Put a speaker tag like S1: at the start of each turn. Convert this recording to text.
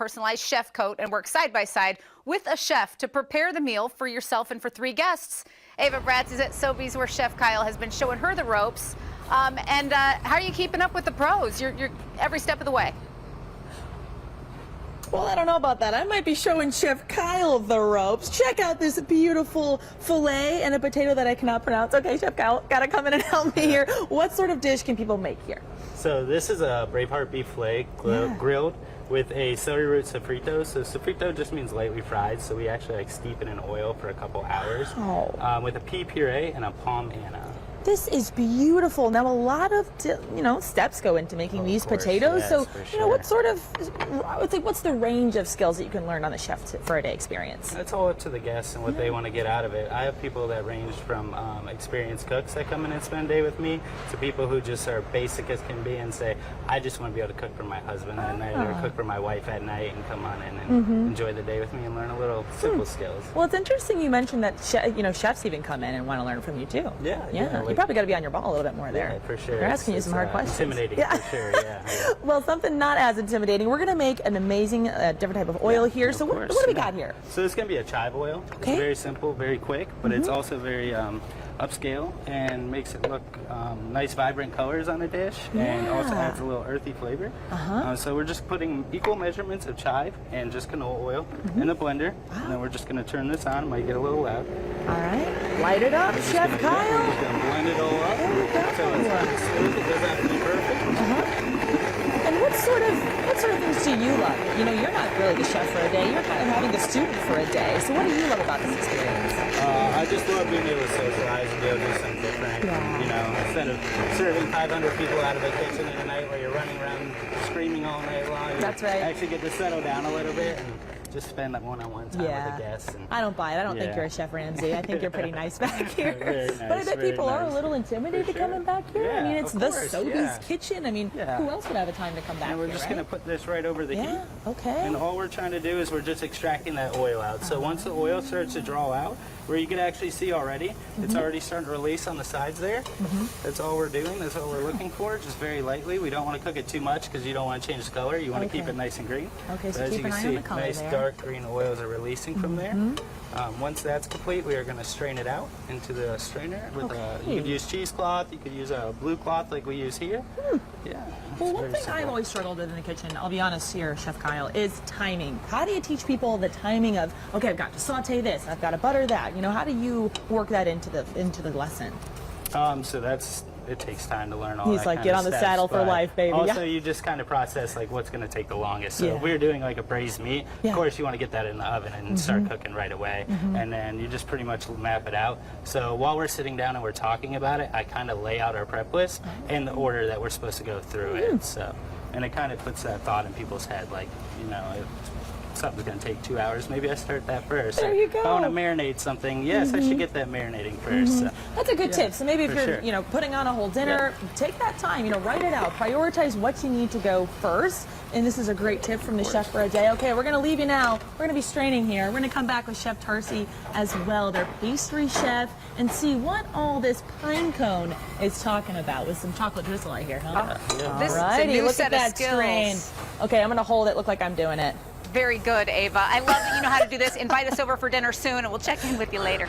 S1: personalized chef coat and work side by side with a chef to prepare the meal for yourself and for 3 guests. Ava Bratz is at Sobeys, where Chef Kyle has been showing her the ropes. How are you keeping up with the pros? You're every step of the way.
S2: Well, I don't know about that. I might be showing Chef Kyle the ropes. Check out this beautiful filet and a potato that I cannot pronounce. Okay, Chef Kyle, gotta come in and help me here. What sort of dish can people make here?
S3: So this is a Braveheart beef filet grilled with a celery root sofrito. So sofrito just means lightly fried, so we actually steep it in oil for a couple hours with a pea puree and a palm anna.
S2: This is beautiful. Now, a lot of steps go into making these potatoes.
S3: Yes,
S2: so,
S3: sure.
S2: what's the range of skills that you can learn on the Chef for a Day experience?
S3: That's all up to the guests and what they want to get out of it. I have people that range from experienced cooks that come in and spend a day with me to people who just are basic as can be and say, I just want to be able to cook for my husband at night or cook for my wife at night and come on in and enjoy the day with me and learn a little simple skills.
S2: Well, it's interesting you mentioned that chefs even come in and want to learn from you too.
S3: Yeah.
S2: You probably got to be on your ball a little bit more there.
S3: Yeah, for sure.
S2: They're asking you some hard questions.
S3: Intimidating, for sure, yeah.
S2: Well, something not as intimidating. We're going to make an amazing different type of oil here. So what do we got here?
S3: So this is going to be a chive oil.
S2: Okay.
S3: It's very simple, very quick, but it's also very upscale and makes it look nice, vibrant colors on the dish and also adds a little earthy flavor. So we're just putting equal measurements of chive and just canola oil in the blender. And then we're just going to turn this on. It might get a little loud.
S2: All right. Light it up, Chef Kyle.
S3: We're just going to blend it all up.
S2: There we go.
S3: So it's smooth. It doesn't have to be perfect.
S2: And what sort of things do you love? You know, you're not really the chef for a day. You're kind of having the student for a day. So what do you love about this experience?
S3: I just love being able to socialize and be able to do something different. You know, instead of serving 500 people out of a kitchen in a night where you're running around screaming all night long.
S2: That's right.
S3: Actually get to settle down a little bit and just spend that one-on-one time with the guests. And,
S2: I don't buy it. I don't think you're a Chef Ramsay. I think you're pretty nice back here.
S3: Very nice,
S2: but I bet people are a little intimidated coming back here.
S3: Yeah,
S2: I mean, it's
S3: of
S2: the
S3: course,
S2: Sobeys kitchen. I mean, who else would have a time to come back
S3: and we're
S2: here,
S3: just going to put this right over the heat.
S2: Okay.
S3: And all we're trying to do is we're just extracting that oil out. So once the oil starts to draw out, where you can actually see already, it's already starting to release on the sides there. That's all we're doing. That's all we're looking for, just very lightly. We don't want to cook it too much because you don't want to change the color. You want to keep it nice and green.
S2: Okay, so
S3: as
S2: keep
S3: you
S2: an
S3: can
S2: eye
S3: see,
S2: on the color
S3: nice
S2: there.
S3: dark green oils are releasing from there. Once that's complete, we are going to strain it out into the strainer. With you could use cheesecloth, you could use a blue cloth like we use here.
S2: Well, one thing I've always struggled with in the kitchen, I'll be honest here, Chef Kyle, is timing. How do you teach people the timing of, okay, I've got to saute this, I've got to butter that. You know, how do you work that into the lesson?
S3: So it takes time to learn all that.
S2: He's like,
S3: kind
S2: get
S3: of
S2: on the
S3: steps,
S2: saddle for
S3: but
S2: life, baby.
S3: Also, you just kind of process like what's going to take the longest. So if we're doing like a braised meat, of course you want to get that in the oven and start cooking right away. And then you just pretty much map it out. So while we're sitting down and we're talking about it, I kind of lay out our prep list in the order that we're supposed to go through it. So, and it kind of puts that thought in people's head, like, you know, if something's going to take 2 hours, maybe I start that first.
S2: There you go.
S3: If I want to marinate something, yes, I should get that marinating first. So.
S2: That's a good tip. So maybe if you're,
S3: sure.
S2: Putting on a whole dinner, take that time, write it out. Prioritize what you need to go first. And this is a great tip from the Chef for a Day. Okay, we're going to leave you now. We're going to be straining here. We're going to come back with Chef Tarsi as well, their pastry chef, and see what all this pine cone is talking about with some chocolate drizzle I hear. Huh?
S1: This is a
S2: Alrighty,
S1: new
S2: look
S1: set
S2: at that
S1: of skills.
S2: strain. Okay, I'm going to hold it, look like I'm doing it.
S1: Very good, Ava. I love that you know how to do this. Invite us over for dinner soon, and we'll check in with you later.